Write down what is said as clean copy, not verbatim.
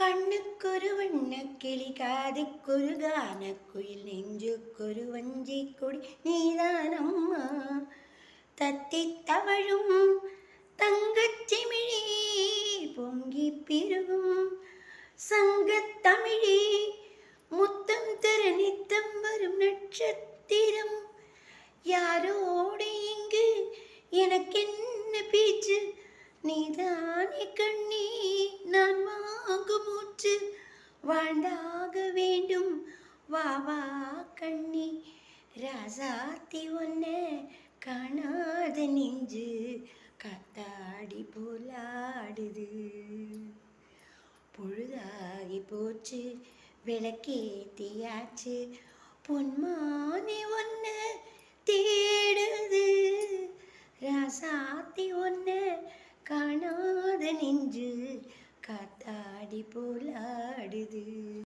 கண்ணுக்கொரு வண்ணக்கிளி காதுக்கொரு கானக்குயில் நெஞ்சுக்கொரு வஞ்சிக் கொடி நீதானம்மா. தத்தித் தவழும் தங்கச் சிமிழி பொங்கிப் பெருகும் சங்கத் தமிழி முத்தம் தர நித்தம் வரும் நட்சத்திரம். யாரோடு இங்கு எனக்கென்ன பேச்சு, நீதானே கண்ணி நான் வாங்கும் மூச்சு. வாழ்ந்தாக வேண்டும் வா வா கண்ணி, ராசாத்தி ஒன்ன காணாத நெஞ்சு காத்தாடி போலாடுது. பொழுதாகி போச்சு விளக்கேத்தியாச்சு, பொன்மானே ஒன்ன தேடுது. ராசாத்தி ஒன்ன காணாத நெஞ்சு காத்தாடி போலாடுது.